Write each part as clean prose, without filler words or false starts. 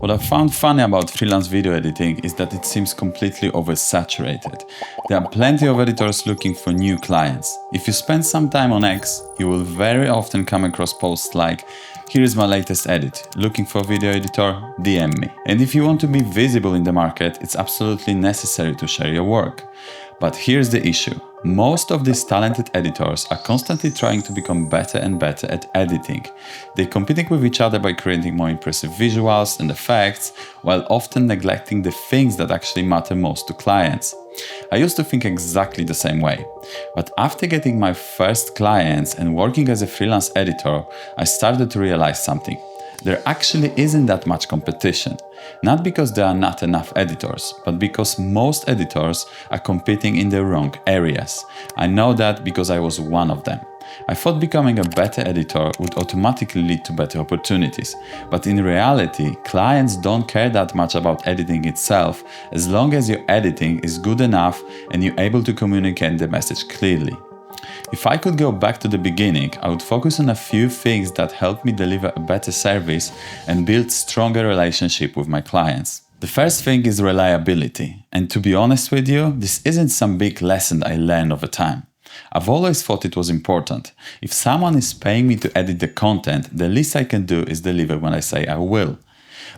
What I found funny about freelance video editing is that it seems completely oversaturated. There are plenty of editors looking for new clients. If you spend some time on X, you will very often come across posts like, "Here is my latest edit. Looking for a video editor? DM me." And if you want to be visible in the market, it's absolutely necessary to share your work. But here's the issue. Most of these talented editors are constantly trying to become better and better at editing. They're competing with each other by creating more impressive visuals and effects, while often neglecting the things that actually matter most to clients. I used to think exactly the same way. But after getting my first clients and working as a freelance editor, I started to realize something. There actually isn't that much competition. Not because there are not enough editors, but because most editors are competing in the wrong areas. I know that because I was one of them. I thought becoming a better editor would automatically lead to better opportunities. But in reality, clients don't care that much about editing itself as long as your editing is good enough and you're able to communicate the message clearly. If I could go back to the beginning, I would focus on a few things that help me deliver a better service and build stronger relationship with my clients. The first thing is reliability. And to be honest with you, this isn't some big lesson I learned over time. I've always thought it was important. If someone is paying me to edit the content, the least I can do is deliver when I say I will.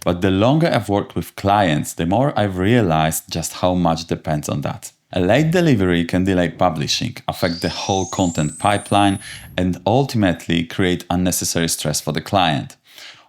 But the longer I've worked with clients, the more I've realized just how much depends on that. A late delivery can delay publishing, affect the whole content pipeline, and ultimately create unnecessary stress for the client.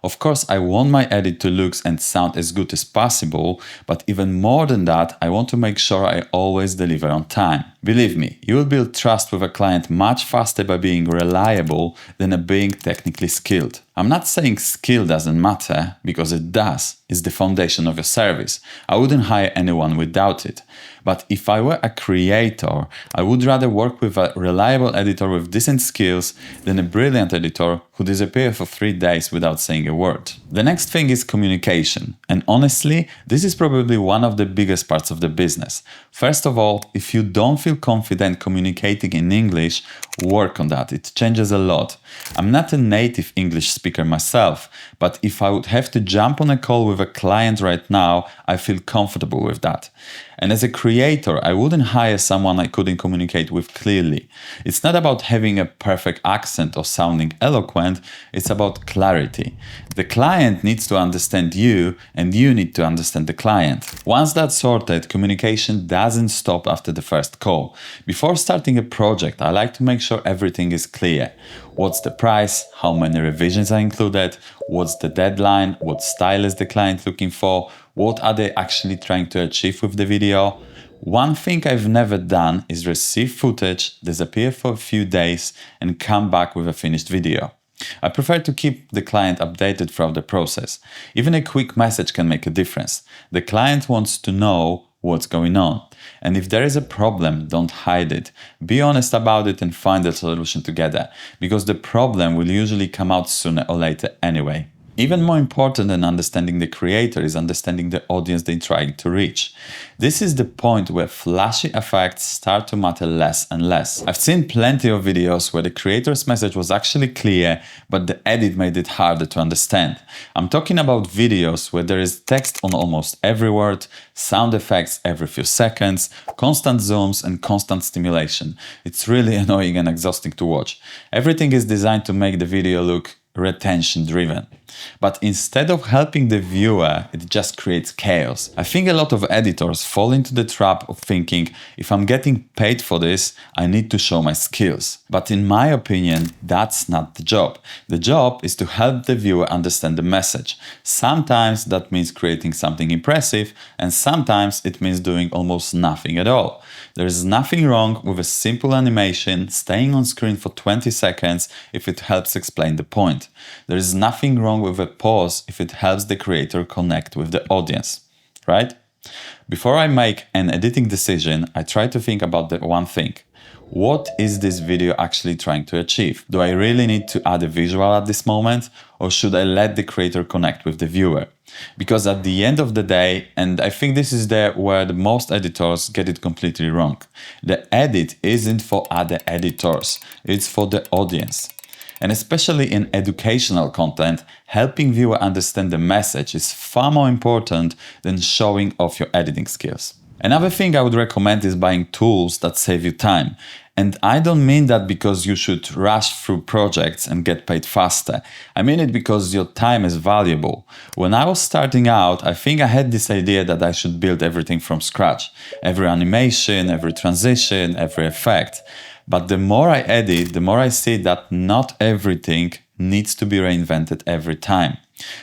Of course, I want my edit to look and sound as good as possible, but even more than that, I want to make sure I always deliver on time. Believe me, you will build trust with a client much faster by being reliable than being technically skilled. I'm not saying skill doesn't matter, because it does. It's the foundation of your service. I wouldn't hire anyone without it. But if I were a creator, I would rather work with a reliable editor with decent skills than a brilliant editor who disappears for 3 days without saying a word. The next thing is communication. And honestly, this is probably one of the biggest parts of the business. First of all, if you don't feel confident communicating in English, work on that. It changes a lot. I'm not a native English speaker myself, but if I would have to jump on a call with a client right now, I feel comfortable with that. And as a creator, I wouldn't hire someone I couldn't communicate with clearly. It's not about having a perfect accent or sounding eloquent, it's about clarity. The client needs to understand you, and you need to understand the client. Once that's sorted, communication doesn't stop after the first call. Before starting a project, I like to make sure everything is clear. What's the price? How many revisions are included? What's the deadline? What style is the client looking for? What are they actually trying to achieve with the video? One thing I've never done is receive footage, disappear for a few days, and come back with a finished video. I prefer to keep the client updated throughout the process. Even a quick message can make a difference. The client wants to know what's going on. And if there is a problem, don't hide it. Be honest about it and find a solution together, because the problem will usually come out sooner or later anyway. Even more important than understanding the creator is understanding the audience they're trying to reach. This is the point where flashy effects start to matter less and less. I've seen plenty of videos where the creator's message was actually clear, but the edit made it harder to understand. I'm talking about videos where there is text on almost every word, sound effects every few seconds, constant zooms and constant stimulation. It's really annoying and exhausting to watch. Everything is designed to make the video look retention driven. But instead of helping the viewer, it just creates chaos. I think a lot of editors fall into the trap of thinking, if I'm getting paid for this, I need to show my skills. But in my opinion, that's not the job. The job is to help the viewer understand the message. Sometimes that means creating something impressive, and sometimes it means doing almost nothing at all. There is nothing wrong with a simple animation staying on screen for 20 seconds if it helps explain the point. There is nothing wrong with a pause if it helps the creator connect with the audience, right? Before I make an editing decision, I try to think about the one thing. What is this video actually trying to achieve? Do I really need to add a visual at this moment, or should I let the creator connect with the viewer? Because at the end of the day, and I think this is where the most editors get it completely wrong, the edit isn't for other editors, it's for the audience. And especially in educational content, helping viewer understand the message is far more important than showing off your editing skills. Another thing I would recommend is buying tools that save you time. And I don't mean that because you should rush through projects and get paid faster. I mean it because your time is valuable. When I was starting out, I think I had this idea that I should build everything from scratch. Every animation, every transition, every effect. But the more I edit, the more I see that not everything needs to be reinvented every time.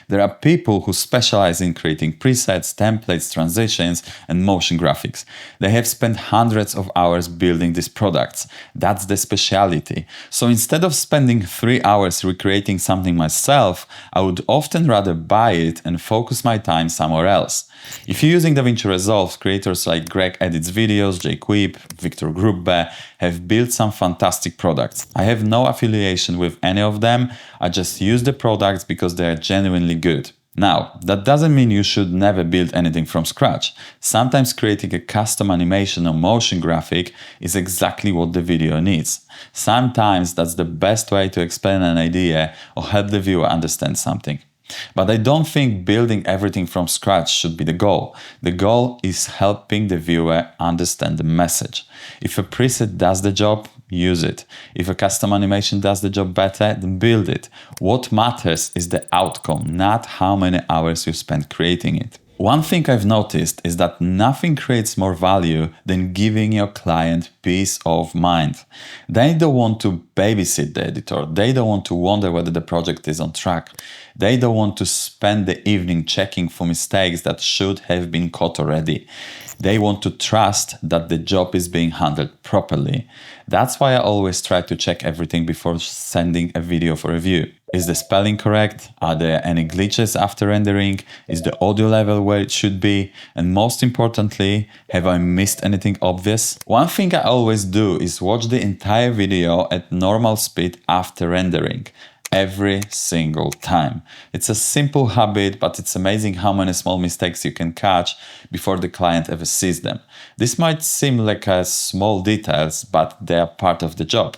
There are people who specialize in creating presets, templates, transitions, and motion graphics. They have spent hundreds of hours building these products. That's the specialty. So instead of spending 3 hours recreating something myself, I would often rather buy it and focus my time somewhere else. If you're using DaVinci Resolve, creators like Greg Edits Videos, Jake Whip, Victor Grubbe have built some fantastic products. I have no affiliation with any of them. I just use the products because they are genuinely good. Now, that doesn't mean you should never build anything from scratch. Sometimes creating a custom animation or motion graphic is exactly what the video needs. Sometimes that's the best way to explain an idea or help the viewer understand something. But I don't think building everything from scratch should be the goal. The goal is helping the viewer understand the message. If a preset does the job, use it. If a custom animation does the job better, then build it. What matters is the outcome, not how many hours you spend creating it. One thing I've noticed is that nothing creates more value than giving your client peace of mind. They don't want to babysit the editor. They don't want to wonder whether the project is on track. They don't want to spend the evening checking for mistakes that should have been caught already. They want to trust that the job is being handled properly. That's why I always try to check everything before sending a video for review. Is the spelling correct? Are there any glitches after rendering? Is the audio level where it should be? And most importantly, have I missed anything obvious? One thing I always do is watch the entire video at normal speed after rendering. Every single time. It's a simple habit, but it's amazing how many small mistakes you can catch before the client ever sees them. This might seem like small details, but they are part of the job.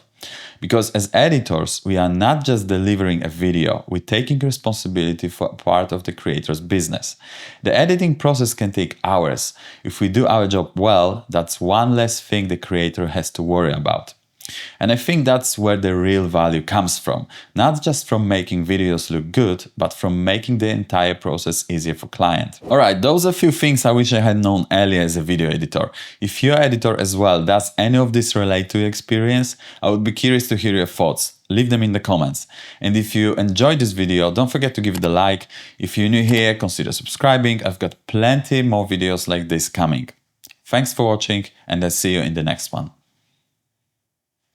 Because as editors, we are not just delivering a video, we're taking responsibility for part of the creator's business. The editing process can take hours. If we do our job well, that's one less thing the creator has to worry about. And I think that's where the real value comes from. Not just from making videos look good, but from making the entire process easier for client. Alright, those are a few things I wish I had known earlier as a video editor. If you're an editor as well, does any of this relate to your experience? I would be curious to hear your thoughts. Leave them in the comments. And if you enjoyed this video, don't forget to give it a like. If you're new here, consider subscribing. I've got plenty more videos like this coming. Thanks for watching, and I'll see you in the next one.